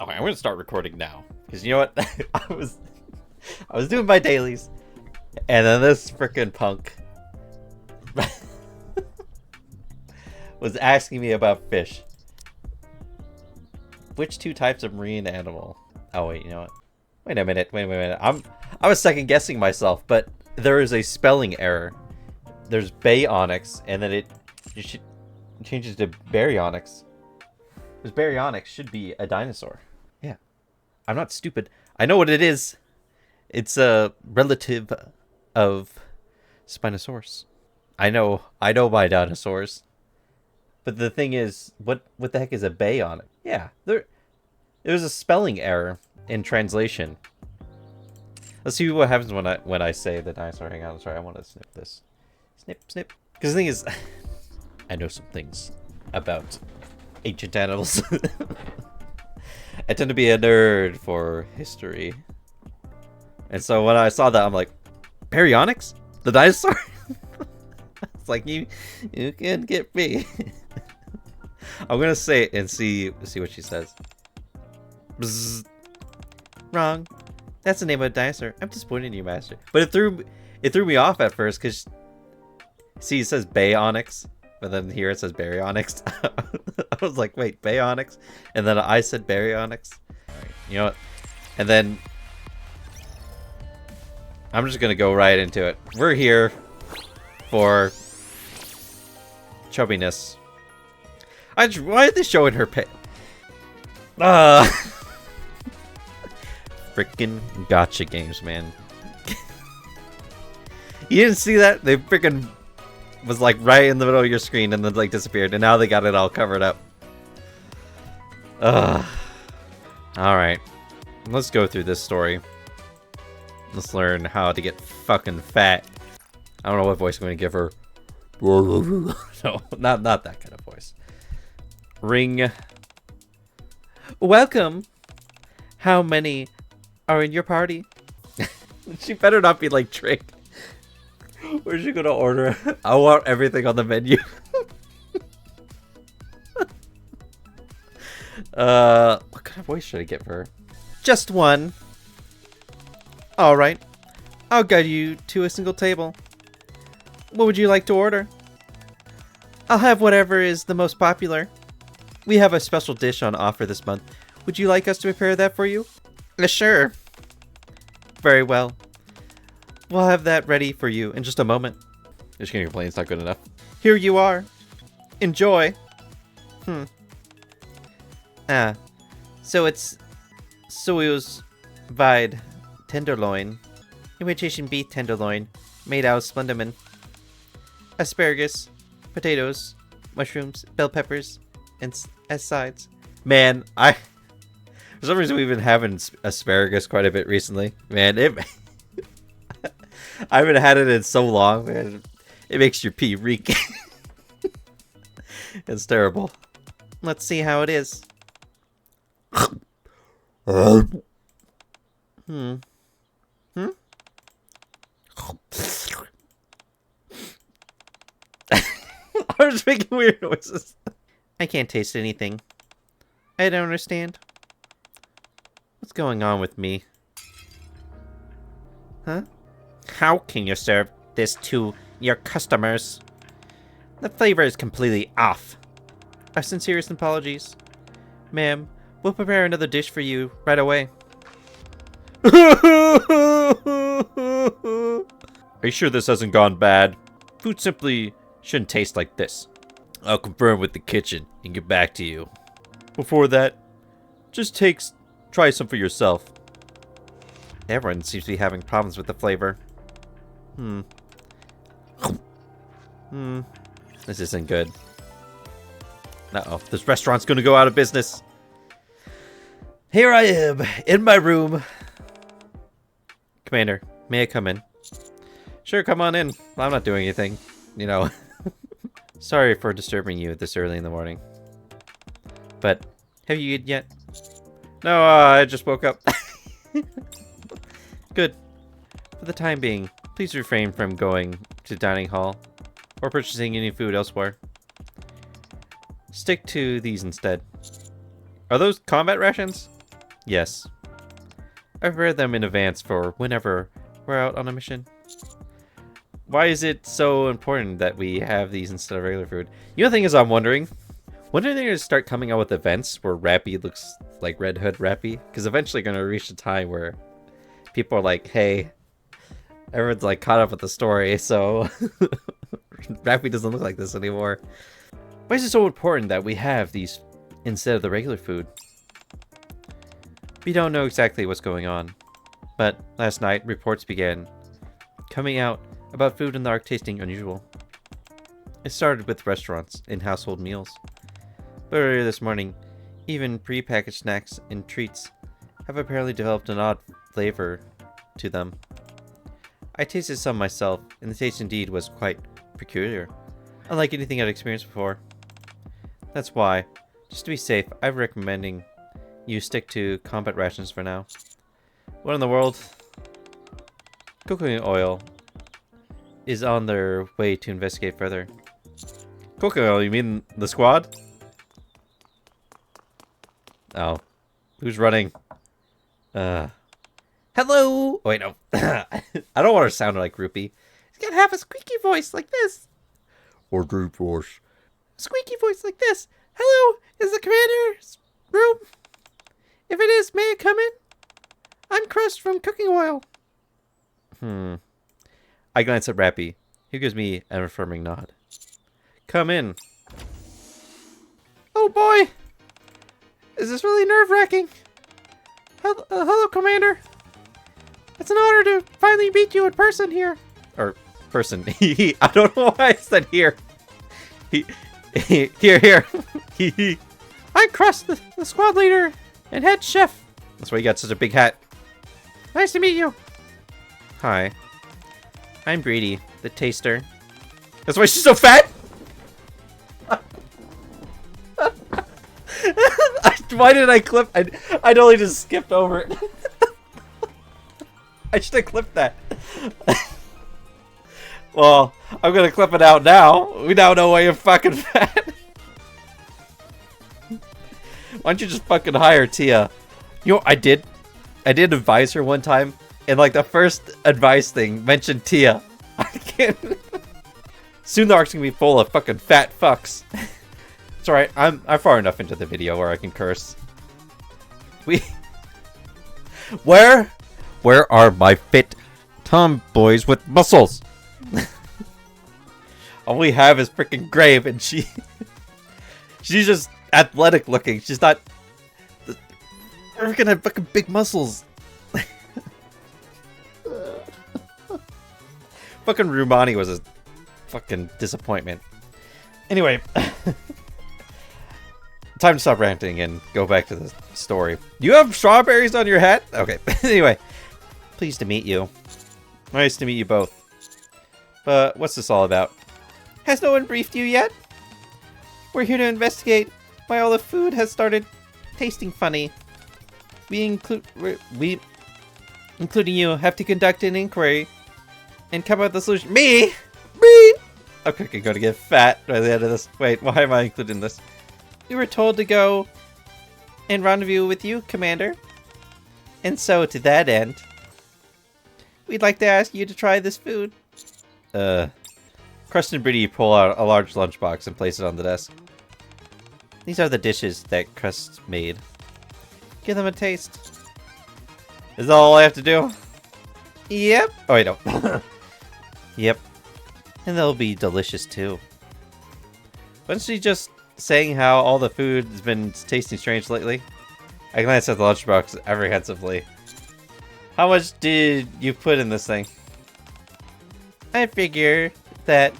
Okay, I'm gonna start recording now. Because you know what? I was doing my dailies, and then this freaking punk was asking me about fish. Which two types of marine animal? Oh wait, you know what? Wait a minute, wait a minute. I was second guessing myself, but there is a spelling error. There's baryonyx, and then it changes to baryonyx. Because baryonyx should be a dinosaur. Yeah. I'm not stupid. I know what it is. It's a relative of Spinosaurus. I know my dinosaurs. But the thing is, what the heck is a baryonyx? Yeah, there's a spelling error in translation. Let's see what happens when I say the dinosaur. Hang on, sorry, I want to snip this. Snip, snip. Because the thing is, I know some things about ancient animals. I tend to be a nerd for history. And so when I saw that, I'm like, baryonyx? The dinosaur? It's like, you can get me. I'm gonna say it and see what she says. Bzz. Wrong. That's the name of a dinosaur. I'm disappointed in you, master. But it threw me off at first because see, it says baryonyx, but then here it says baryonyx. I was like, wait, baryonyx? And then I said baryonyx. Alright, you know what? And then I'm just gonna go right into it. We're here for chubbiness. Why are they showing her pit? Freaking gotcha games, man. You didn't see that? They freaking was like right in the middle of your screen and then like disappeared, and now they got it all covered up. Alright. Let's go through this story. Let's learn how to get fucking fat. I don't know what voice I'm gonna give her. No, not that kind of voice. Ring. Welcome. How many are in your party? She better not be like Trick. Where's she gonna order? I want everything on the menu. What kind of voice should I get for her? Just one. Alright. I'll guide you to a single table. What would you like to order? I'll have whatever is the most popular. We have a special dish on offer this month. Would you like us to prepare that for you? Sure. Very well. We'll have that ready for you in just a moment. Just gonna complain it's not good enough. Here you are. Enjoy. So it's soyuz vide tenderloin, imitation beef tenderloin, made out of splendomin, asparagus, potatoes, mushrooms, bell peppers, and as sides. Man, for some reason we've been having asparagus quite a bit recently. Man, I haven't had it in so long, man. It makes your pee reek. It's terrible. Let's see how it is. I was making weird noises. I can't taste anything. I don't understand. What's going on with me? Huh? How can you serve this to your customers? The flavor is completely off. Our sincerest apologies. Ma'am, we'll prepare another dish for you right away. Are you sure this hasn't gone bad? Food simply shouldn't taste like this. I'll confirm with the kitchen and get back to you. Before that, just try some for yourself. Everyone seems to be having problems with the flavor. This isn't good. Uh-oh, this restaurant's gonna go out of business. Here I am, in my room. Commander, may I come in? Sure, come on in. I'm not doing anything, you know. Sorry for disturbing you this early in the morning. But, have you eaten yet? No, I just woke up. Good. For the time being, please refrain from going to dining hall or purchasing any food elsewhere. Stick to these instead. Are those combat rations? Yes. I prepared them in advance for whenever we're out on a mission. Why is it so important that we have these instead of regular food? You know, the thing is, I'm wondering, when are they going to start coming out with events where Rappy looks like Red Hood Rappy? Because eventually going to reach a time where people are like, hey, everyone's like caught up with the story, so Rappy doesn't look like this anymore. Why is it so important that we have these instead of the regular food? We don't know exactly what's going on, but last night reports began coming out about food in the Ark tasting unusual. It started with restaurants and household meals, but earlier this morning, even pre-packaged snacks and treats have apparently developed an odd flavor to them. I tasted some myself, and the taste indeed was quite peculiar, unlike anything I'd experienced before. That's why, just to be safe, I'm recommending you stick to combat rations for now. What in the world? Cooking oil is on their way to investigate further. Cooking oil, you mean the squad? Oh. Who's running? Hello! Oh, wait, no. I don't want to sound like Rupee. He's gonna have a squeaky voice like this. Or deep voice. Squeaky voice like this. Hello! Is the commander's room? If it is, may I come in? I'm Crust from Cooking Oil. I glance at Rappy. He gives me an affirming nod. Come in. Oh boy! Is this really nerve-wracking? Hello, Commander. It's an honor to finally meet you in person here. Or, person. I don't know why I said here. Here. I'm Crust, the squad leader and head chef. That's why you got such a big hat. Nice to meet you. Hi. I'm Bready, the taster. That's why she's so fat? Why did I clip? I totally just skipped over it. I should have clipped that. Well, I'm gonna clip it out now. We now know why you're fucking fat. Why don't you just fucking hire Tia? You know, I did advise her one time, and like the first advice thing mentioned Tia. I can't. Soon the Ark's gonna be full of fucking fat fucks. It's alright, I'm far enough into the video where I can curse. Where are my fit tomboys with muscles? All we have is freaking Grave, and she's just athletic looking. She's not. We're gonna have fucking big muscles. Fucking Rumani was a fucking disappointment. Anyway, time to stop ranting and go back to the story. You have strawberries on your hat? Okay. Anyway, pleased to meet you. Nice to meet you both. But what's this all about? Has no one briefed you yet? We're here to investigate why all the food has started tasting funny. We, including you, have to conduct an inquiry and come up with a solution. Me! I'm quickly going to get fat by the end of this. Wait, why am I including this? We were told to go and rendezvous with you, Commander. And so, to that end, we'd like to ask you to try this food. Crust and Breedy pull out a large lunchbox and place it on the desk. These are the dishes that Crust made. Give them a taste. Is that all I have to do? Yep. Oh, wait, no. Yep. And they'll be delicious, too. Wasn't she just saying how all the food has been tasting strange lately? I glanced at the lunchbox apprehensively. How much did you put in this thing? I figure that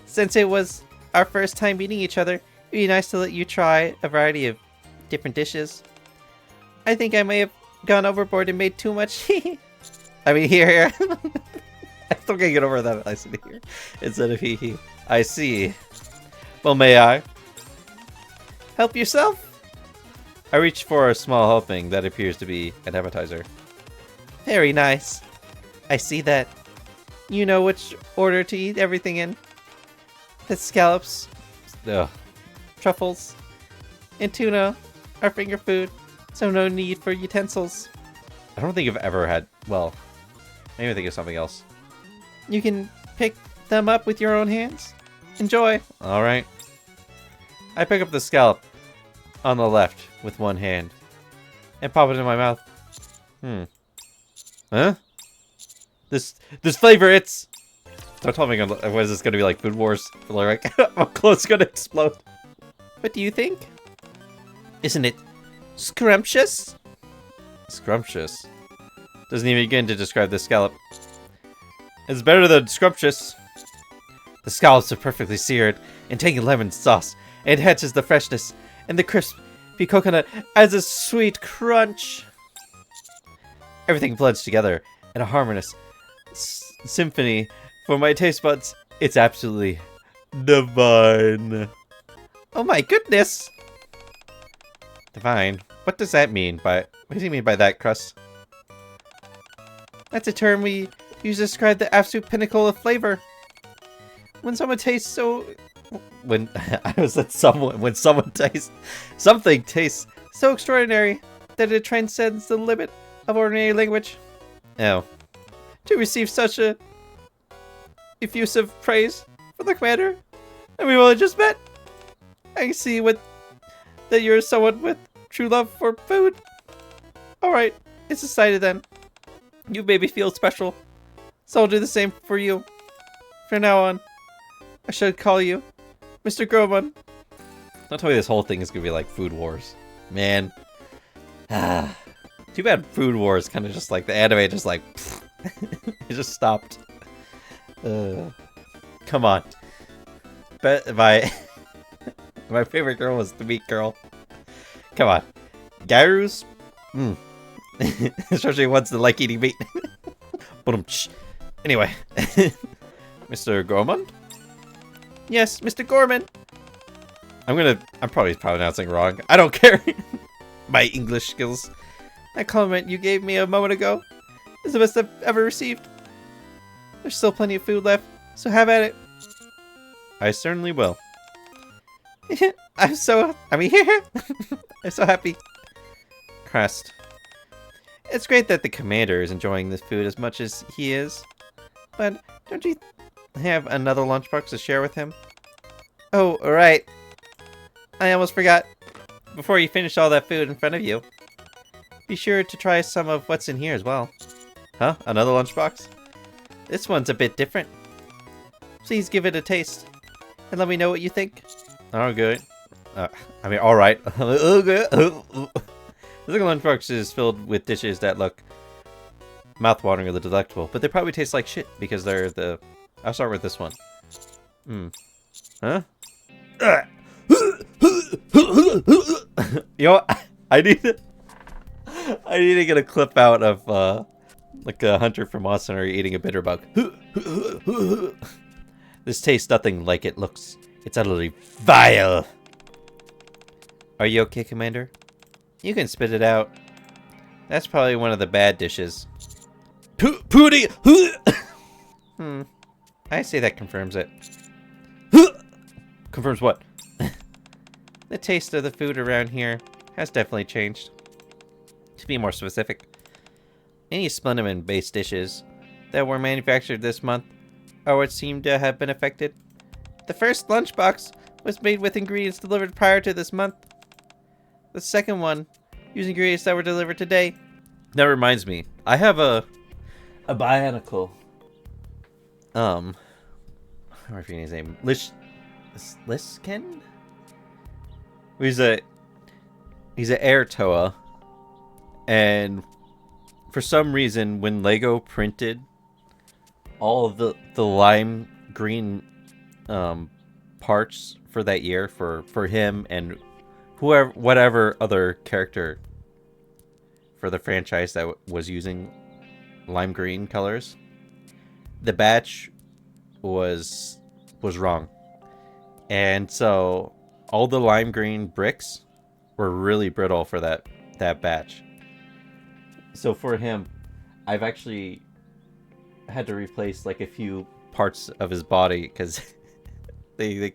since it was our first time meeting each other, it'd be nice to let you try a variety of different dishes. I think I may have gone overboard and made too much. I mean, here. I still can't get over that. I said here instead of he. I see. Well, may I? Help yourself? I reach for a small helping that appears to be an appetizer. Very nice. I see that. You know which order to eat everything in. The scallops, truffles, and tuna are finger food. so no need for utensils. I don't think I've ever had... Well, maybe I think of something else. You can pick them up with your own hands. Enjoy. Alright. I pick up the scallop on the left with one hand and pop it in my mouth. Huh? This flavor, it's... Don't tell me, was this gonna be like Food Wars? Like, my clothes gonna explode. What do you think? Isn't it scrumptious? Scrumptious? Doesn't even begin to describe the scallop. It's better than scrumptious. The scallops are perfectly seared and tangy lemon sauce. It enhances the freshness, and the crispy coconut adds a sweet crunch. Everything blends together in a harmonious symphony. For my taste buds, it's absolutely divine. Oh my goodness! Divine? What does that mean by... What do you mean by that, Crust? That's a term we use to describe the absolute pinnacle of flavor. When someone tastes so... When... I was at someone... When someone tastes... Something tastes so extraordinary that it transcends the limit of ordinary language. Oh. To receive such a... effusive praise from the commander and we've only just met. I can see that you're someone with true love for food. Alright, it's decided then. You made me feel special, so I'll do the same for you. From now on, I should call you Mr. Gromon. Don't tell me this whole thing is gonna be like Food Wars. Man. Too bad Food Wars kind of just like the anime just like it just stopped. Come on. But my favorite girl was the meat girl. Come on. Gyros? Especially ones that like eating meat. Anyway. Mr. Gorman? Yes, Mr. Gorman. I'm probably pronouncing wrong. I don't care. My English skills. That compliment you gave me a moment ago is the best I've ever received. There's still plenty of food left, so have at it. I certainly will. I'm so happy. Crust. It's great that the commander is enjoying this food as much as he is, but don't you have another lunchbox to share with him? Oh, right. I almost forgot. Before you finish all that food in front of you, be sure to try some of what's in here as well. Huh? Another lunchbox? This one's a bit different. Please give it a taste and let me know what you think. Oh, good. Alright. Okay. The second lunchbox is filled with dishes that look mouth-wateringly delectable, but they probably taste like shit because they're the... I'll start with this one. Huh? You know, I need to get a clip out of like a hunter from Austin eating a bitter bug. This tastes nothing like it looks. It's utterly vile. Are you okay, Commander? You can spit it out. That's probably one of the bad dishes. Pooty! I say that confirms it. Confirms what? The taste of the food around here has definitely changed. To be more specific, any Splendiman-based dishes that were manufactured this month are what seem to have been affected. The first lunchbox was made with ingredients delivered prior to this month. The second one used ingredients that were delivered today. That reminds me, I have a bionicle. I'm forgetting his name. Lisken? He's an air Toa, and for some reason, when Lego printed all of the lime green parts for that year for him and whatever other character for the franchise that was using lime green colors, the batch was wrong, and so all the lime green bricks were really brittle for that batch. So for him, I've actually had to replace like a few parts of his body because they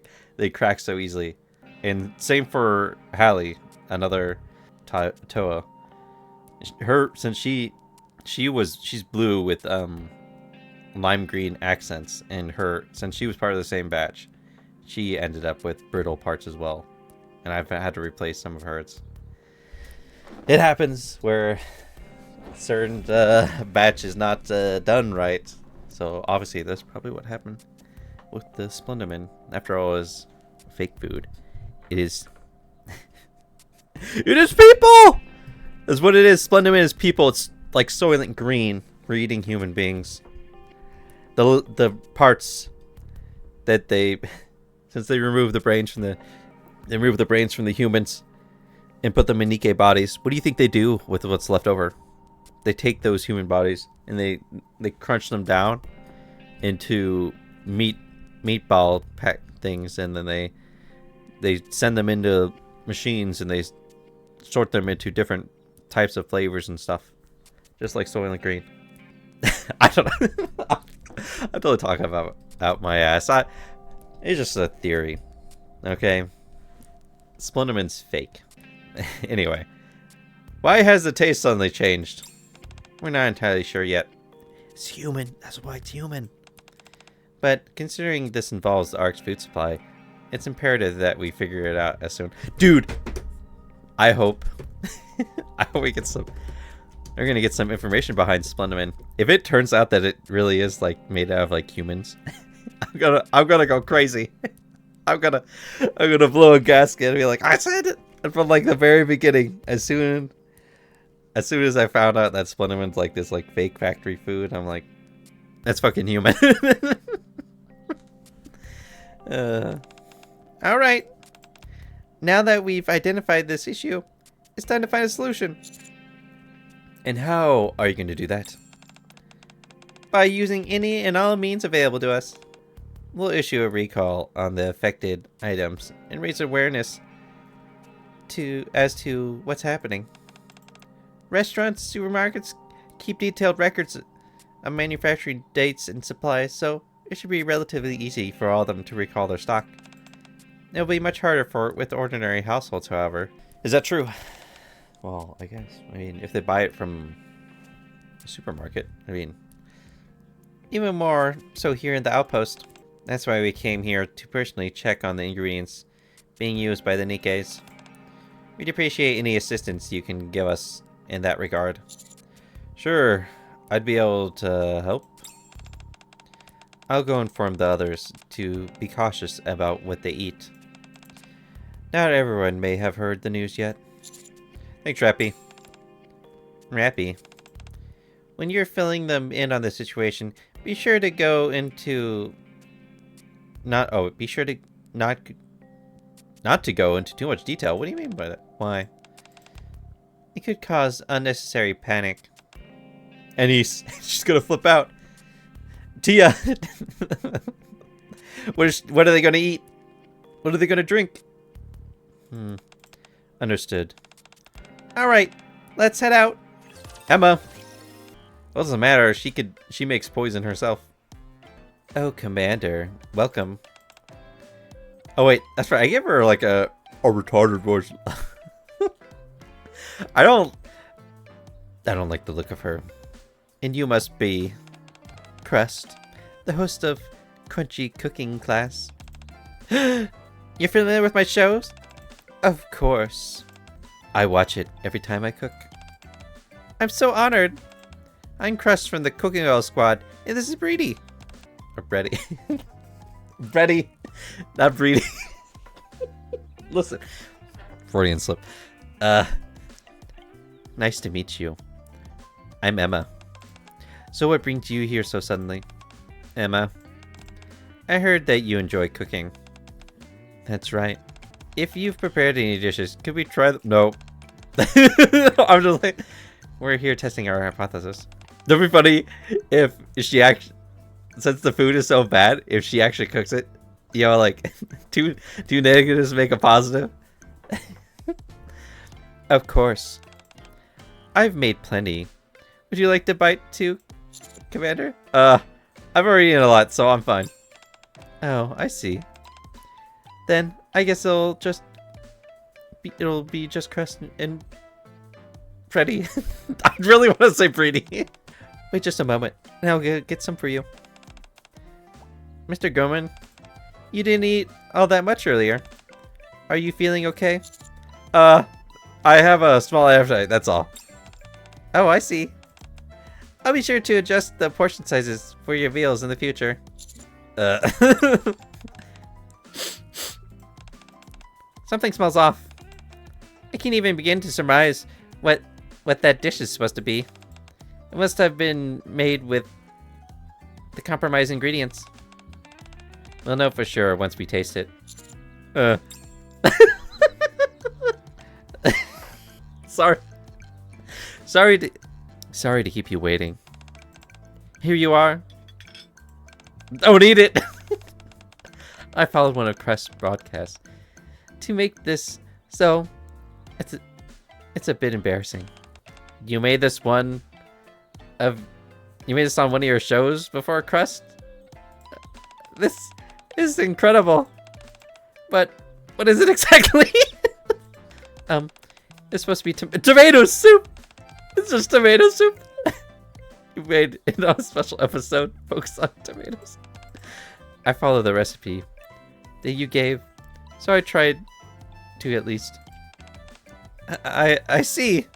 crack so easily. And same for Hallie, another Toa. Since she's blue with lime green accents, and since she was part of the same batch, she ended up with brittle parts as well, and I've had to replace some of hers. It happens where certain batch is not done right, so obviously that's probably what happened with the Splendoman. After all, it is fake food. It is it is people. That's what it is. Splendoman is people. It's like Soylent Green. We're eating human beings. The parts that since they remove the brains from the humans and put them in Nikke bodies, what do you think they do with what's left over? They take those human bodies and they crunch them down into meatball pack things, and then they send them into machines and they sort them into different types of flavors and stuff, just like Soylent Green. I don't know. I'm totally talking about out my ass. It's just a theory, okay? Splendoman's fake. Anyway, why has the taste suddenly changed? We're not entirely sure yet. It's human. That's why it's human. But considering this involves the Ark's food supply, it's imperative that we figure it out as soon. Dude, I hope we get some. We're gonna get some information behind Splendoman. If it turns out that it really is like made out of like humans, I'm gonna go crazy. I'm gonna blow a gasket and be like, I said it. And from like the very beginning, as soon as I found out that Splendoman's like this like fake factory food, I'm like, that's fucking human. All right. Now that we've identified this issue, it's time to find a solution. And how are you going to do that? By using any and all means available to us. We'll issue a recall on the affected items and raise awareness as to what's happening. Restaurants, supermarkets keep detailed records of manufacturing dates and supplies, so it should be relatively easy for all of them to recall their stock. It'll be much harder with ordinary households, however. Is that true? Well, I guess. I mean, if they buy it from a supermarket, I mean, even more so here in the outpost. That's why we came here to personally check on the ingredients being used by the Nikkes. We'd appreciate any assistance you can give us in that regard. Sure, I'd be able to help. I'll go inform the others to be cautious about what they eat. Not everyone may have heard the news yet. Thanks, Rappy. Rappy, when you're filling them in on the situation, be sure to go into not to go into too much detail. What do you mean by that? Why? It could cause unnecessary panic. And she's gonna flip out. Tia, what are they gonna eat? What are they gonna drink? Understood. All right, let's head out. Emma. What does it matter? She makes poison herself. Oh, Commander, welcome. Oh wait, that's right. I gave her like a retarded voice. I don't like the look of her. And you must be Crust, the host of Crunchy Cooking Class. You're familiar with my shows? Of course. I watch it every time I cook. I'm so honored. I'm Crust from the Cooking Oil Squad, and this is Breedy. Or Bready. Bready, not Breedy. Listen. Freudian slip. Nice to meet you. I'm Emma. So what brings you here so suddenly? Emma, I heard that you enjoy cooking. That's right. If you've prepared any dishes, could we try them? No. I'm just like, we're here testing our hypothesis. That'd be funny if she actually, since the food is so bad, if she actually cooks it, you know, like, two negatives make a positive. Of course. I've made plenty. Would you like to bite too, Commander? I've already eaten a lot, so I'm fine. Oh, I see. Then I guess it'll be just Crust and Bready. I really want to say Breedy. Wait just a moment, and I'll get some for you. Mr. Goman, you didn't eat all that much earlier. Are you feeling okay? I have a small appetite, that's all. Oh, I see. I'll be sure to adjust the portion sizes for your meals in the future. Something smells off. I can't even begin to surmise what that dish is supposed to be. It must have been made with the compromised ingredients. We'll know for sure once we taste it. Sorry to keep you waiting. Here you are. Don't eat it. I followed one of Crust's broadcasts to make this, so it's a bit embarrassing. You made this on one of your shows before, Crust? This is incredible. But what is it exactly? It's supposed to be tomato soup. It's just tomato soup. You made it on a special episode focused on tomatoes. I followed the recipe that you gave, so I tried to at least. I see.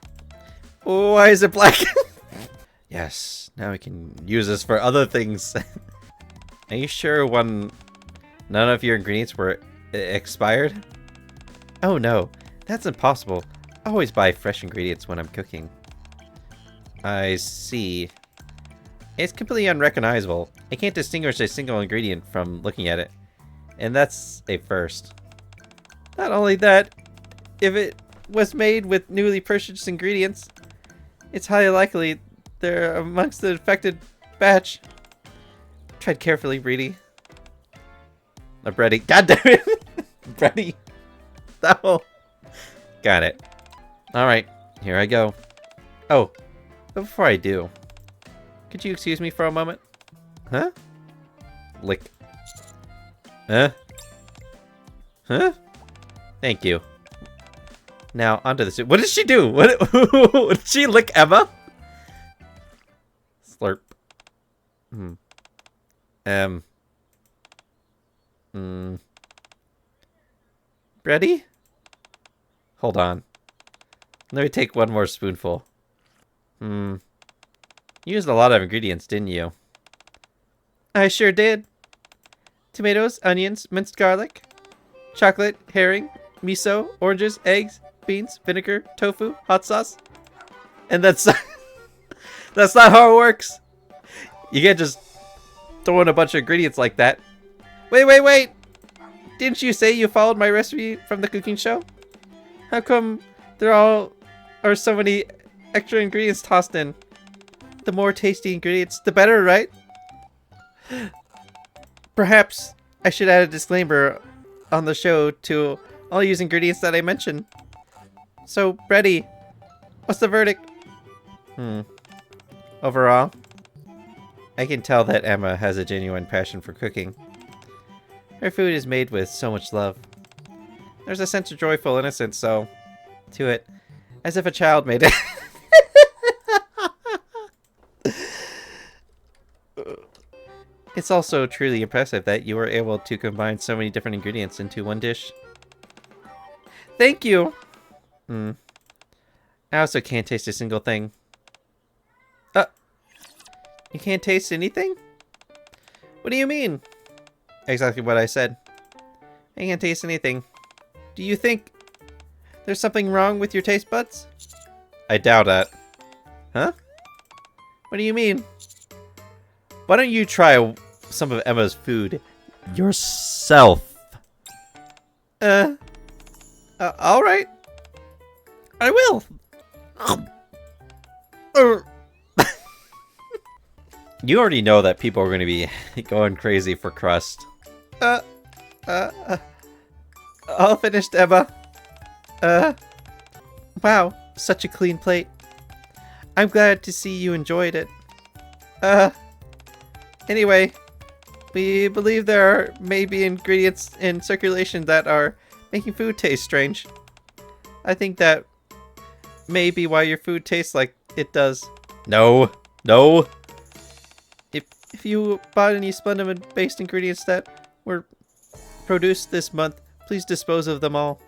Why is it black? Yes, now we can use this for other things. Are you sure none of your ingredients were expired? Oh no, that's impossible. I always buy fresh ingredients when I'm cooking. I see. It's completely unrecognizable. I can't distinguish a single ingredient from looking at it. And that's a first. Not only that, if it was made with newly purchased ingredients, it's highly likely they're amongst the affected batch. Tread carefully, Breedy. Bready. God damn it! Bready. No. Got it. Alright, here I go. Oh, but before I do, could you excuse me for a moment? Huh? Lick. Huh? Huh? Thank you. Now, onto the soup. What did she do? What did she lick Emma? Slurp. Bready? Hold on. Let me take one more spoonful. You used a lot of ingredients, didn't you? I sure did. Tomatoes, onions, minced garlic, chocolate, herring, miso, oranges, eggs, beans, vinegar, tofu, hot sauce. And that's that's not how it works. You can't just throw in a bunch of ingredients like that. Wait! Didn't you say you followed my recipe from the cooking show? How come there are so many extra ingredients tossed in? The more tasty ingredients, the better, right? Perhaps I should add a disclaimer on the show to all use ingredients that I mentioned. So, Bready, what's the verdict? Overall, I can tell that Emma has a genuine passion for cooking. Her food is made with so much love. There's a sense of joyful innocence to it, as if a child made it. It's also truly impressive that you were able to combine so many different ingredients into one dish. Thank you! I also can't taste a single thing. You can't taste anything? What do you mean? Exactly what I said. I can't taste anything. Do you think there's something wrong with your taste buds? I doubt it. Huh? What do you mean? Why don't you try some of Emma's food yourself? Alright. I will. You already know that people are going to be going crazy for Crust. All finished, Emma. Wow, such a clean plate. I'm glad to see you enjoyed it. Anyway, we believe there may be ingredients in circulation that are making food taste strange. I think that may be why your food tastes like it does. No. No. If you bought any Splendid-based ingredients that were produced this month, please dispose of them all.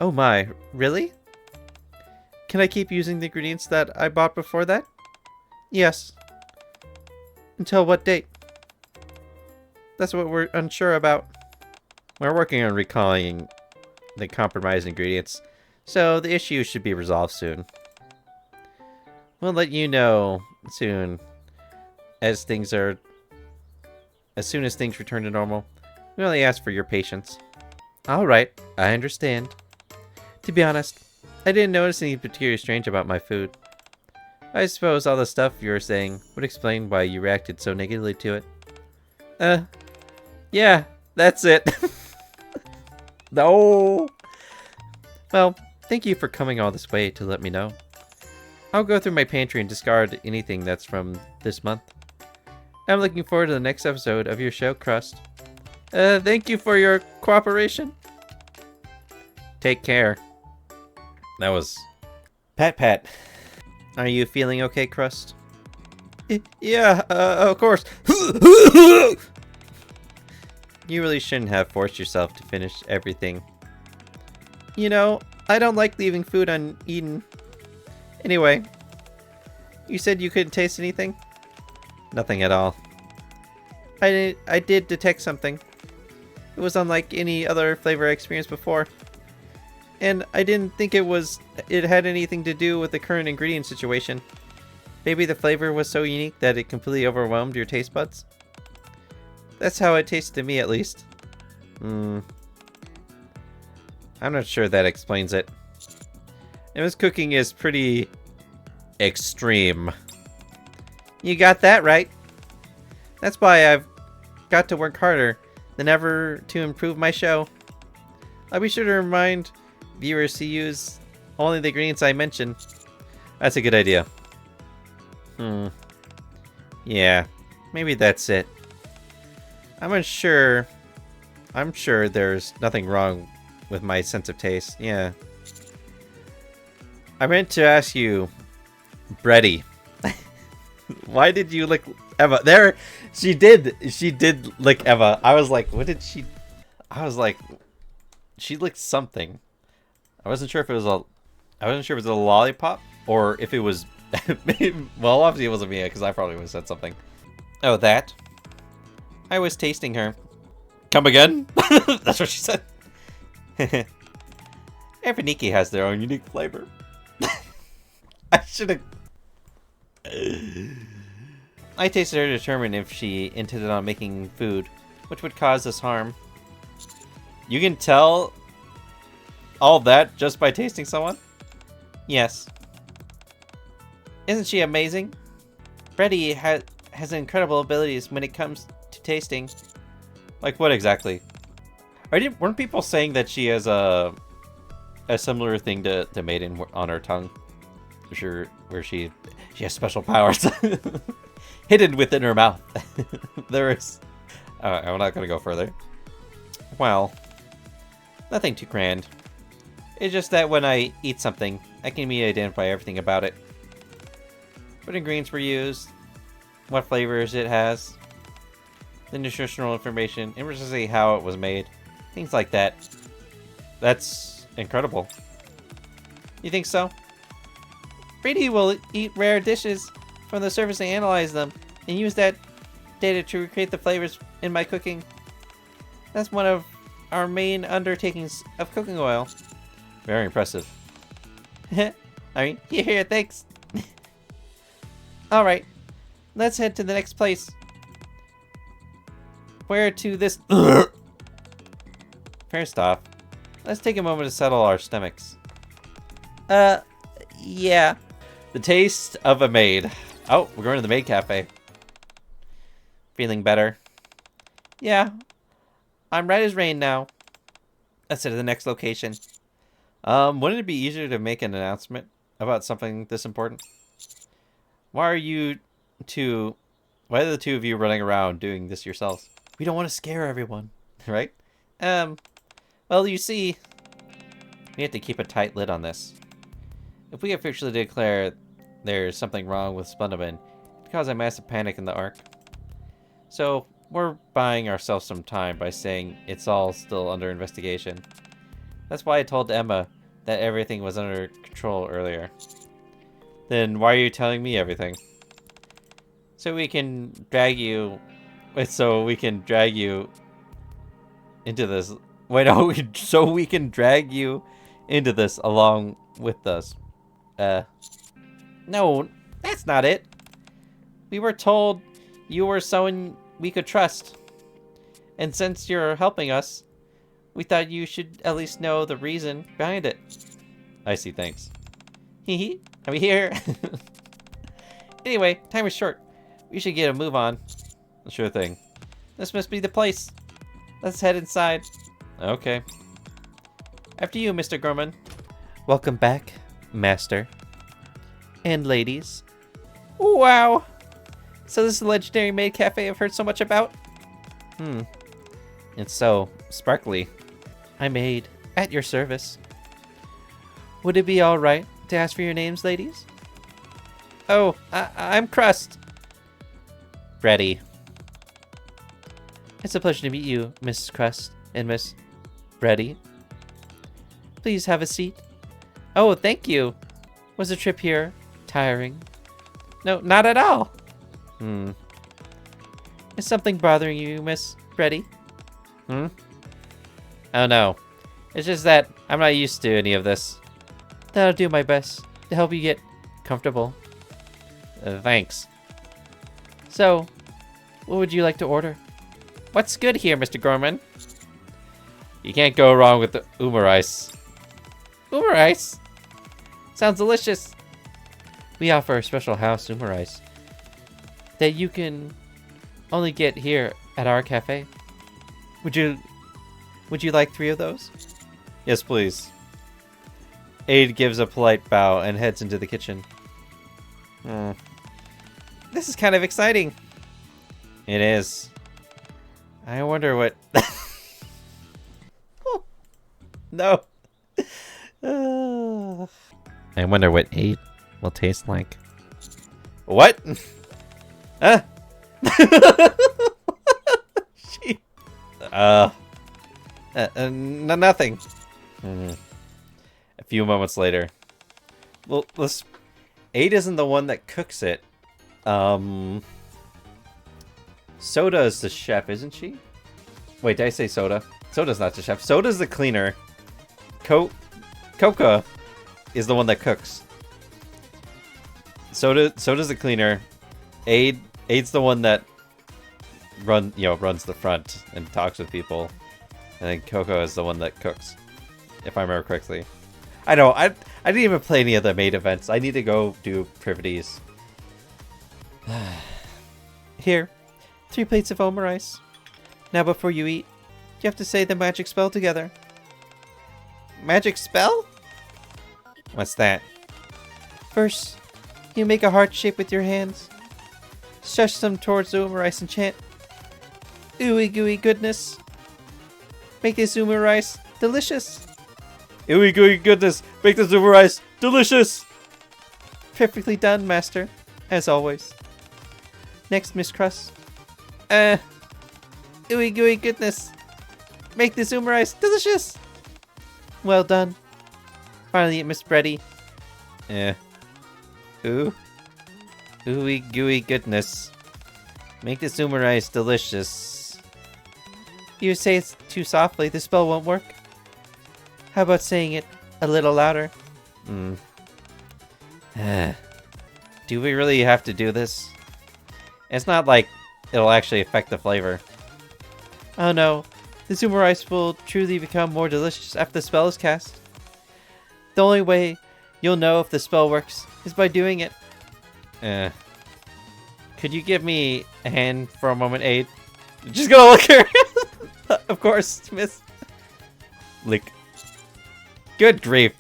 Oh my, really? Can I keep using the ingredients that I bought before that? Yes. Until what date? That's what we're unsure about. We're working on recalling the compromised ingredients, so the issue should be resolved soon. We'll let you know soon as soon as things return to normal. We only ask for your patience. Alright, I understand. To be honest, I didn't notice anything particularly strange about my food. I suppose all the stuff you were saying would explain why you reacted so negatively to it. Yeah, that's it. No! Well, thank you for coming all this way to let me know. I'll go through my pantry and discard anything that's from this month. I'm looking forward to the next episode of your show, Crust. Thank you for your cooperation. Take care. That was... Pat. Are you feeling okay, Crust? Yeah, of course. You really shouldn't have forced yourself to finish everything. You know, I don't like leaving food uneaten. Anyway, you said you couldn't taste anything? Nothing at all. I did detect something. It was unlike any other flavor I experienced before. And I didn't think it had anything to do with the current ingredient situation. Maybe the flavor was so unique that it completely overwhelmed your taste buds? That's how it tasted to me, at least. I'm not sure that explains it. Emma's cooking is pretty extreme. You got that right. That's why I've got to work harder than ever to improve my show. I'll be sure to remind viewers to use only the ingredients I mentioned. That's a good idea. Yeah, maybe that's it. I'm unsure. I'm sure there's nothing wrong with my sense of taste. Yeah. I meant to ask you, Bready. Why did you lick Eva? There, she did lick Eva. I was like, what did she? I was like, she licked something. I wasn't sure if it was a lollipop or if it was. Well, obviously it wasn't Mia because I probably would have said something. Oh, that. I was tasting her. Come again? That's what she said. Every Nikke has their own unique flavor. I should have. I tasted her to determine if she intended on making food, which would cause us harm. You can tell all that just by tasting someone? Yes. Isn't she amazing? Bready has incredible abilities when it comes to tasting. Like what exactly? Weren't people saying that she has a similar thing to Maiden on her tongue? Sure, where she has special powers hidden within her mouth. There is. I'm not gonna go further. Well, nothing too grand. It's just that when I eat something, I can immediately identify everything about it. What ingredients were used, what flavors it has, the nutritional information, and precisely how it was made, things like that. That's incredible. You think so? Bready will eat rare dishes from the surface and analyze them, and use that data to recreate the flavors in my cooking. That's one of our main undertakings of cooking oil. Very impressive. I mean, here, thanks. Alright, let's head to the next place. Where to this... First off, let's take a moment to settle our stomachs. Yeah. The taste of a maid. Oh, we're going to the maid cafe. Feeling better? Yeah. I'm right as rain now. Let's head to the next location. Wouldn't it be easier to make an announcement about something this important? Why are the two of you running around doing this yourselves? We don't want to scare everyone, right? Well, you see, we have to keep a tight lid on this. If we officially declare there's something wrong with Splendoman, it cause a massive panic in the Ark. So, we're buying ourselves some time by saying it's all still under investigation. That's why I told Emma that everything was under control earlier. Then why are you telling me everything? So we can drag you... Wait, so we can drag you into this... Wait, no, so we can drag you into this along with us. No, that's not it. We were told you were someone we could trust. And since you're helping us, we thought you should at least know the reason behind it. I see, thanks. Hee I'm here. Anyway, time is short. We should get a move on. Sure thing. This must be the place. Let's head inside. Okay. After you, Mr. Gorman. Welcome back, Master. And ladies. Wow! So this is the legendary maid cafe I've heard so much about? It's so sparkly. I made at your service. Would it be alright to ask for your names, ladies? Oh, I'm Crust. Bready. It's a pleasure to meet you, Miss Crust and Miss Bready. Please have a seat. Oh, thank you. Was the trip here tiring? No, not at all. Is something bothering you, Miss Bready? Oh no. It's just that I'm not used to any of this. Then I'll do my best to help you get comfortable. Thanks. So, what would you like to order? What's good here, Mr. Gorman? You can't go wrong with the Umar Ice. Umar Ice? Sounds delicious. We offer a special house Umar Ice that you can only get here at our cafe. Would you like 3 of those? Yes, please. Aide gives a polite bow and heads into the kitchen. This is kind of exciting. It is. I wonder what... Oh, no. I wonder what Aide will taste like. What? Huh? Nothing. A few moments later. Well, Aide isn't the one that cooks it. Soda is the chef, isn't she? Wait, did I say Soda? Soda's not the chef. Soda's the cleaner. Coca is the one that cooks. Soda's the cleaner. Aide's the one that runs the front and talks with people. And then Coco is the one that cooks. If I remember correctly. I know, I didn't even play any of the maid events. I need to go do privities. Here, 3 plates of Omar Ice. Now before you eat, you have to say the magic spell together. Magic spell? What's that? First, you make a heart shape with your hands. Shush them towards the Umar Ice and chant, ooey gooey goodness. Make this Umar Ice delicious. Ooey gooey goodness. Make this Umar Ice delicious. Perfectly done, Master. As always. Next, Miss Crust. Ooey gooey goodness. Make this Umar Ice delicious. Well done. Finally, Miss Bready. Ooh. Ooey gooey goodness. Make this Umar Ice delicious. You say it's too softly, the spell won't work. How about saying it a little louder? Do we really have to do this? It's not like it'll actually affect the flavor. Oh no, the Umar Ice will truly become more delicious after the spell is cast. The only way you'll know if the spell works is by doing it. Could you give me a hand for a moment, Aide? Just gonna look here. Of course, Miss. Lick. Good grief.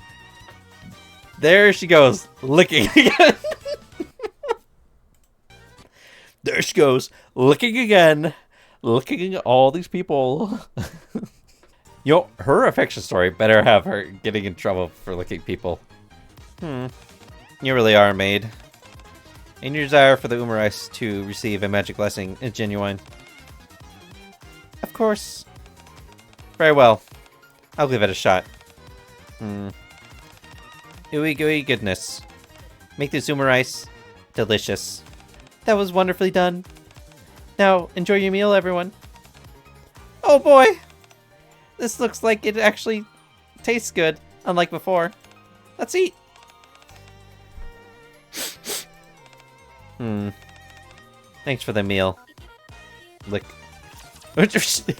There she goes, licking again. There she goes, licking again. Licking all these people. Her affection story better have her getting in trouble for licking people. You really are a maid. And your desire for the Umarice to receive a magic blessing is genuine. Of course. Very well. I'll give it a shot. Ooey gooey goodness. Make the Umarice delicious. That was wonderfully done. Now, enjoy your meal, everyone. Oh boy! This looks like it actually tastes good, unlike before. Let's eat! Thanks for the meal. Lick. She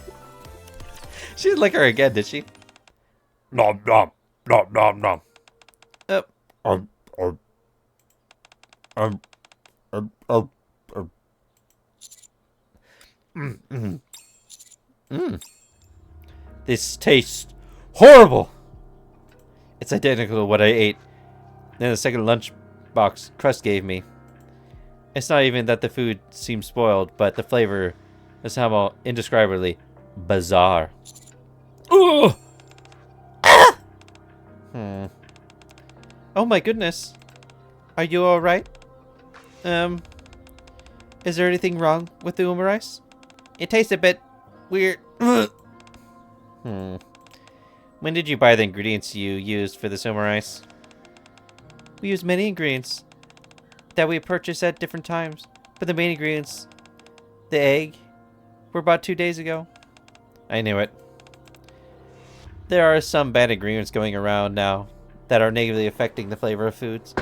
didn't lick her again, did she? Nom nom nom nom nom. Oh. Um, um, um, um. This tastes horrible! It's identical to what I ate in the second lunch box Crust gave me. It's not even that the food seems spoiled, but the flavor is somehow indescribably bizarre. Ugh! Oh my goodness. Are you alright? Is there anything wrong with the Umarice? It tastes a bit weird. When did you buy the ingredients you used for this Umarice? We use many ingredients that we purchase at different times, but the main ingredients, the egg, were bought 2 days ago. I knew it. There are some bad ingredients going around now that are negatively affecting the flavor of foods.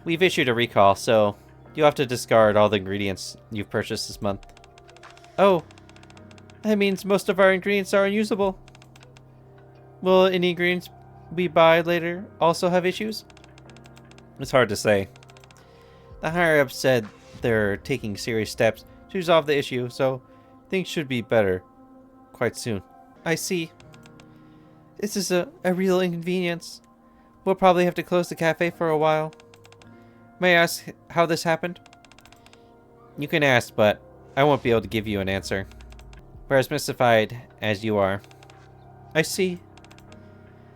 We've issued a recall, so you'll have to discard all the ingredients you've purchased this month. Oh, that means most of our ingredients are unusable. Will any ingredients we buy later also have issues? It's hard to say. The higher-ups said they're taking serious steps to resolve the issue, so things should be better quite soon. I see. This is a real inconvenience. We'll probably have to close the cafe for a while. May I ask how this happened? You can ask, but I won't be able to give you an answer. We're as mystified as you are. I see.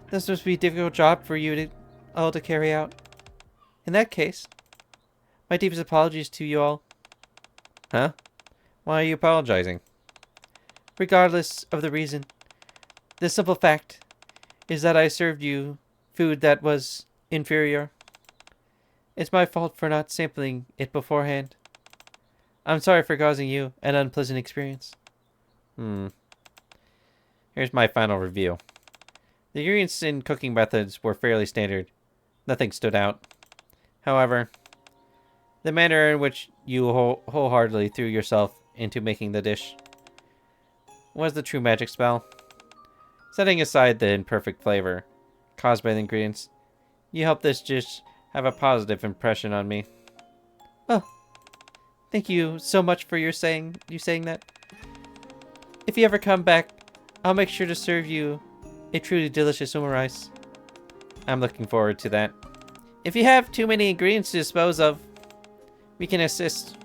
This must be a difficult job for you all to carry out. In that case, my deepest apologies to you all. Huh? Why are you apologizing? Regardless of the reason, the simple fact is that I served you food that was inferior. It's my fault for not sampling it beforehand. I'm sorry for causing you an unpleasant experience. Here's my final review. The ingredients and cooking methods were fairly standard. Nothing stood out. However, the manner in which you wholeheartedly threw yourself into making the dish was the true magic spell. Setting aside the imperfect flavor caused by the ingredients, you helped this dish have a positive impression on me. Oh, thank you so much for saying that. If you ever come back, I'll make sure to serve you a truly delicious Umarice. I'm looking forward to that. If you have too many ingredients to dispose of, we can assist.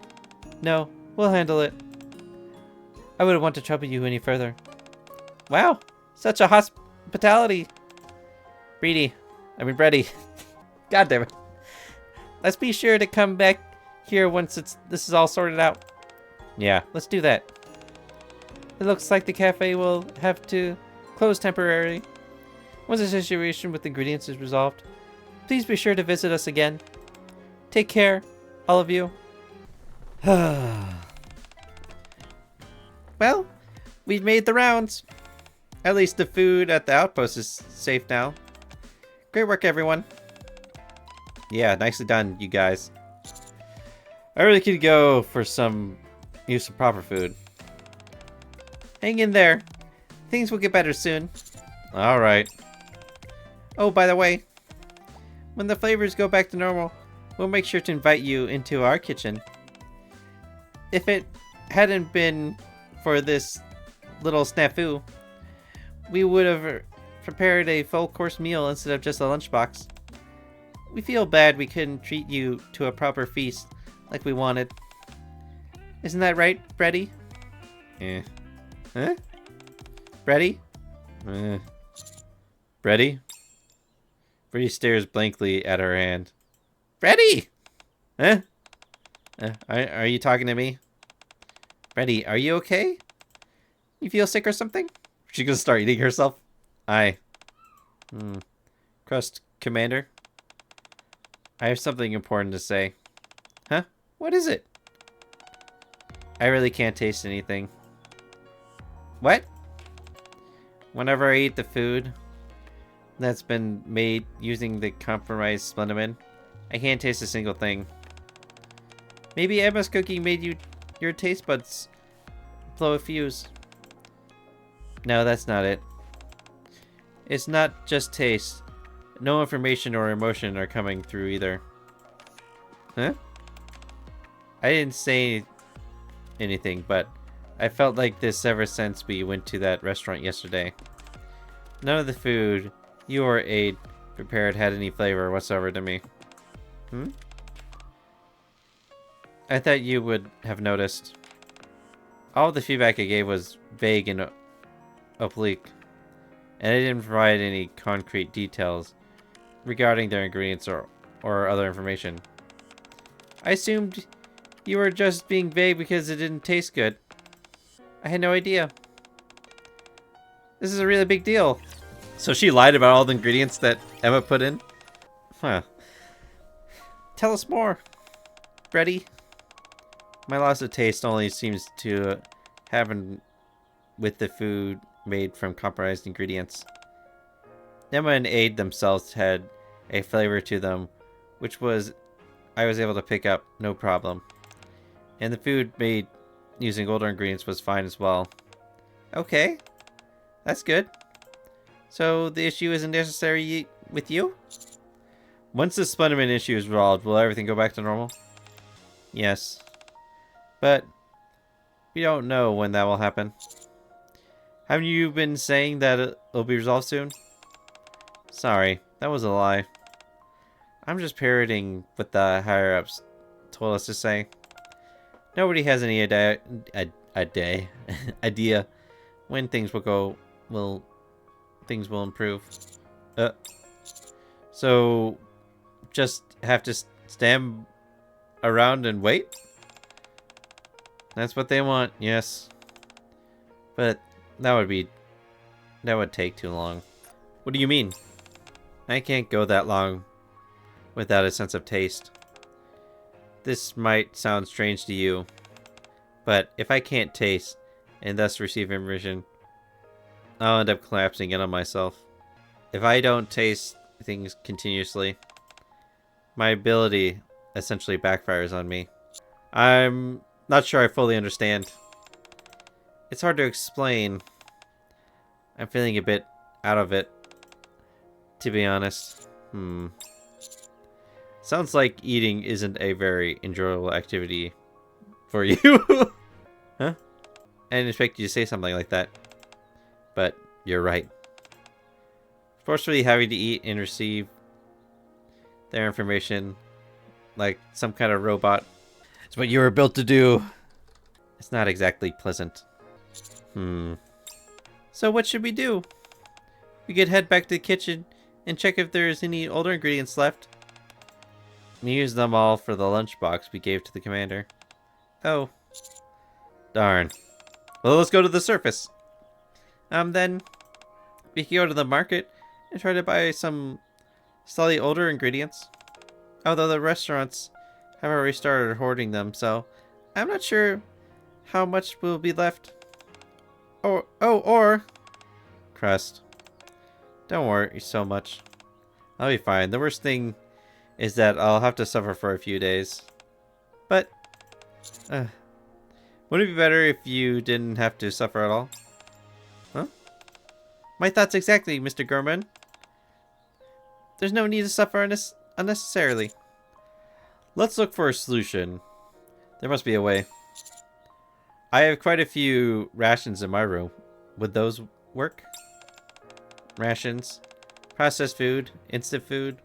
No, we'll handle it. I wouldn't want to trouble you any further. Wow, such a hospitality. Bready. God damn it. Let's be sure to come back here once this is all sorted out. Yeah, let's do that. It looks like the cafe will have to close temporarily. Once the situation with ingredients is resolved, please be sure to visit us again. Take care, all of you. Well, we've made the rounds. At least the food at the outpost is safe now. Great work, everyone. Yeah, nicely done, you guys. I really could go for some use of proper food. Hang in there. Things will get better soon. Alright. Oh, by the way, when the flavors go back to normal, we'll make sure to invite you into our kitchen. If it hadn't been for this little snafu, we would have prepared a full course meal instead of just a lunchbox. We feel bad we couldn't treat you to a proper feast like we wanted. Isn't that right, Bready? Eh. Huh? Bready? Bready? Bready stares blankly at her hand. Bready! Huh? Are you talking to me? Bready, are you okay? You feel sick or something? She's gonna start eating herself. Aye. Crust, Commander. I have something important to say. Huh? What is it? I really can't taste anything. What? Whenever I eat the food that's been made using the compromised Splendimin, I can't taste a single thing. Maybe Emma's cooking made your taste buds blow a fuse. No, that's not it. It's not just taste. No information or emotion are coming through either. Huh? I didn't say anything, but I felt like this ever since we went to that restaurant yesterday. None of the food you or Aid prepared had any flavor whatsoever to me. I thought you would have noticed. All of the feedback I gave was vague and oblique, and I didn't provide any concrete details regarding their ingredients or other information. I assumed you were just being vague because it didn't taste good. I had no idea. This is a really big deal. So she lied about all the ingredients that Emma put in? Huh. Tell us more, Bready. My loss of taste only seems to happen with the food made from compromised ingredients. Emma and Aid themselves had a flavor to them, which I was able to pick up no problem. And the food made using older ingredients was fine as well. Okay, that's good. So the issue isn't necessary with you? Once the Splendimin issue is resolved, will everything go back to normal? Yes. But we don't know when that will happen. Haven't you been saying that it'll be resolved soon? Sorry, that was a lie. I'm just parroting what the higher-ups told us to say. Nobody has any idea when things things will improve. So just have to stand around and wait? That's what they want, yes. But that would take too long. What do you mean? I can't go that long without a sense of taste. This might sound strange to you, but if I can't taste and thus receive information, I'll end up collapsing in on myself. If I don't taste things continuously, my ability essentially backfires on me. I'm not sure I fully understand. It's hard to explain. I'm feeling a bit out of it, to be honest. Sounds like eating isn't a very enjoyable activity for you. Huh? I didn't expect you to say something like that. But you're right. Forcefully having to eat and receive their information like some kind of robot. It's what you were built to do. It's not exactly pleasant. So what should we do? We could head back to the kitchen and check if there's any older ingredients left. We used them all for the lunchbox we gave to the commander. Oh. Darn. Well, let's go to the surface. Then we can go to the market and try to buy some slightly older ingredients. Although the restaurants have already started hoarding them, so I'm not sure how much will be left. Or Crust. Don't worry so much. I'll be fine. The worst thing is that I'll have to suffer for a few days. But wouldn't it be better if you didn't have to suffer at all? Huh? My thoughts exactly, Mr. Gorman. There's no need to suffer unnecessarily. Let's look for a solution. There must be a way. I have quite a few rations in my room. Would those work? Rations, processed food, instant food.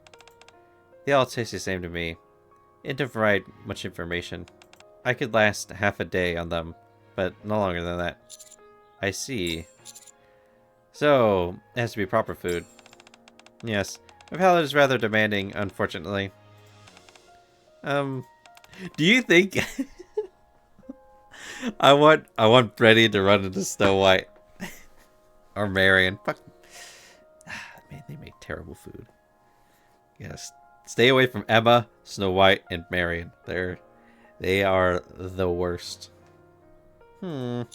They all taste the same to me. It don't provide much information. I could last half a day on them, but no longer than that. I see. So, it has to be proper food. Yes, My palate is rather demanding, unfortunately. Do you think I want Bready to run into Snow White or Marion? Fuck, man, they make terrible food. Yes, stay away from Emma, Snow White, and Marion. They are the worst. I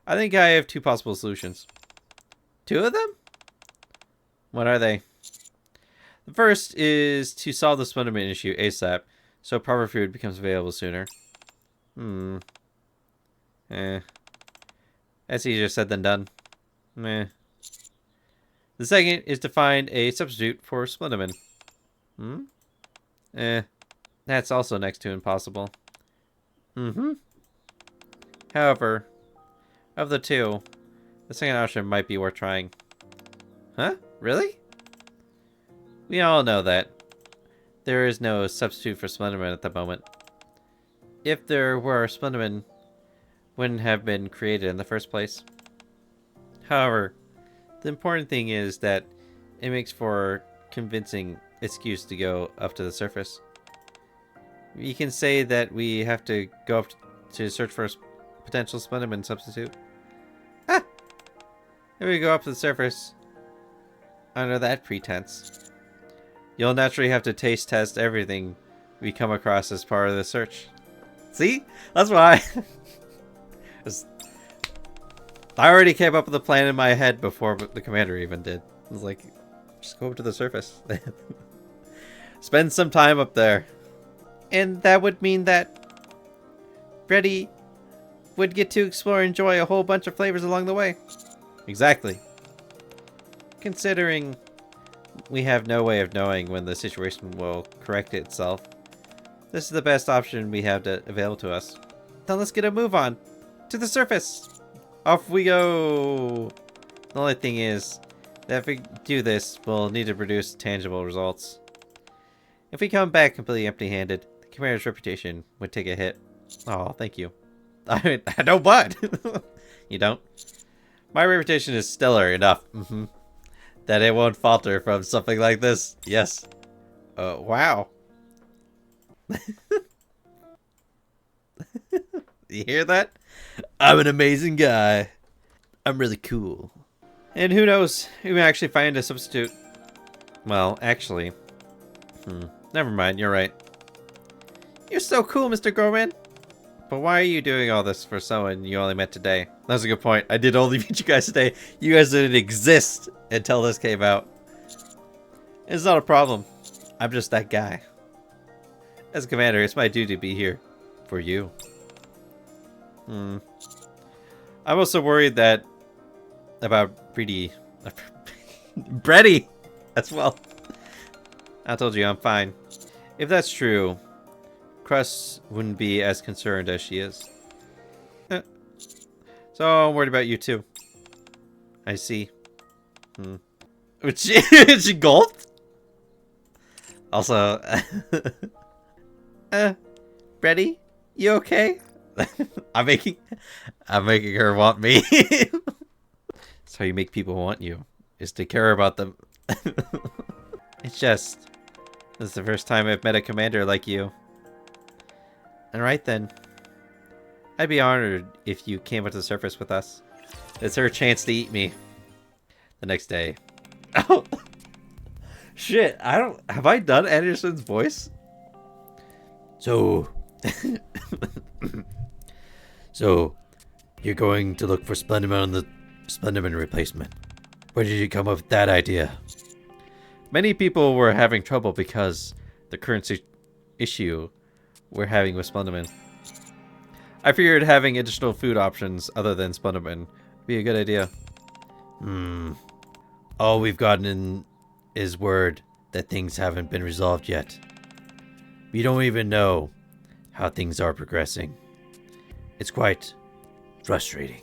think I have 2 possible solutions. 2 of them? What are they? The first is to solve the Splenderman issue ASAP, so proper food becomes available sooner. That's easier said than done. Meh. The second is to find a substitute for Splenderman. That's also next to impossible. However, of the 2, the second option might be worth trying. Huh? Really? We all know that there is no substitute for Splenderman at the moment. If there were, Splenderman wouldn't have been created in the first place. However, the important thing is that it makes for convincing excuse to go up to the surface. We can say that we have to go up to search for a potential Splenderman substitute. Ah! Here we go up to the surface. Under that pretense, you'll naturally have to taste test everything we come across as part of the search. See? That's why. I already came up with a plan in my head before the commander even did. I was like, just go up to the surface. Spend some time up there. And that would mean that Bready would get to explore and enjoy a whole bunch of flavors along the way. Exactly. Considering we have no way of knowing when the situation will correct itself, this is the best option we have available to us. Then let's get a move on. To the surface! Off we go! The only thing is that if we do this, we'll need to produce tangible results. If we come back completely empty-handed, the commander's reputation would take a hit. Oh, thank you. I don't what? You don't? My reputation is stellar enough. That it won't falter from something like this. Yes. Wow. You hear that? I'm an amazing guy. I'm really cool. And who knows? We may actually find a substitute. Well, actually. Never mind, you're right. You're so cool, Mr. Gorman. But why are you doing all this for someone you only met today? That's a good point. I did only meet you guys today. You guys didn't exist until this came out. It's not a problem. I'm just that guy. As a commander, it's my duty to be here for you. I'm also worried that about Breedy. Bready as well. I told you I'm fine. If that's true, Crust wouldn't be as concerned as she is. So I'm worried about you too. I see. She gulped? Also, Bready, you okay? I'm making her want me. That's how you make people want you, is to care about them. It's just, this is the first time I've met a commander like you. Alright then. I'd be honored if you came up to the surface with us. It's her chance to eat me. The next day. Oh! Shit, have I done Anderson's voice? So... So, you're going to look for Splenderman on the Splenderman replacement. Where did you come up with that idea? Many people were having trouble because the current issue we're having with Splenderman. I figured having additional food options other than Splenderman would be a good idea. All we've gotten is word that things haven't been resolved yet. We don't even know how things are progressing. It's quite frustrating.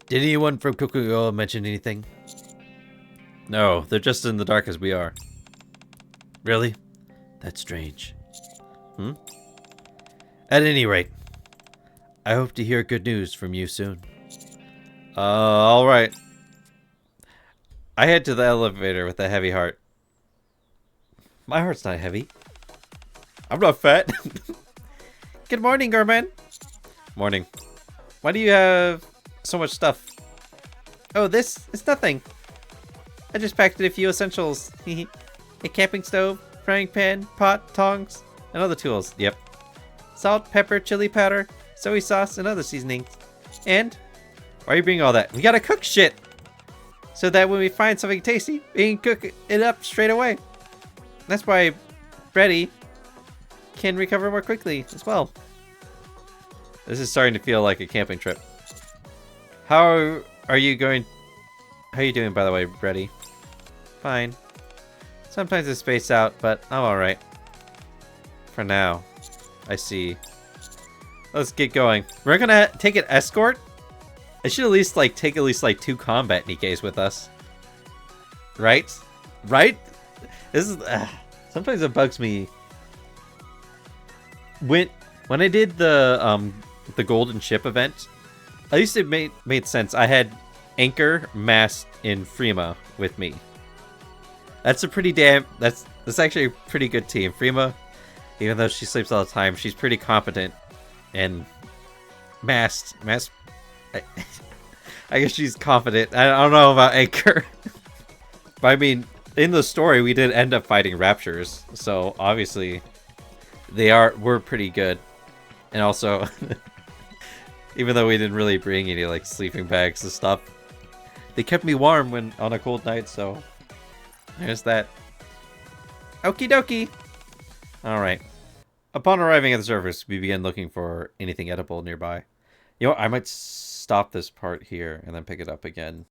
Did anyone from Cooking Oil mention anything? No, they're just in the dark as we are. Really? That's strange. At any rate, I hope to hear good news from you soon. Alright. I head to the elevator with a heavy heart. My heart's not heavy. I'm not fat. Good morning, Garman. Morning. Why do you have so much stuff? Oh, this is nothing. I just packed in a few essentials. A camping stove, frying pan, pot, tongs, and other tools. Yep. Salt, pepper, chili powder, soy sauce, and other seasonings. And why are you bringing all that? We gotta cook shit! So that when we find something tasty, we can cook it up straight away. That's why Bready can recover more quickly as well. This is starting to feel like a camping trip. How are you doing, by the way, Bready? Fine. Sometimes it's spaced out, but I'm alright. For now. I see. Let's get going. We're gonna take an escort? I should at least take 2 combat Nikkes with us. Right? Right? This is sometimes it bugs me. When I did the golden ship event, at least it made sense. I had Anchor, Mast, and Freema with me. That's a pretty that's actually a pretty good team. Freema, even though she sleeps all the time, she's pretty competent. And Mast, I guess she's confident. I don't know about Anchor. But I mean, in the story, we did end up fighting Raptures, so obviously we're pretty good. And also, even though we didn't really bring any sleeping bags and stuff, they kept me warm when on a cold night, so there's that. Okie dokie. Alright. Upon arriving at the surface, we begin looking for anything edible nearby. You know what? I might stop this part here and then pick it up again.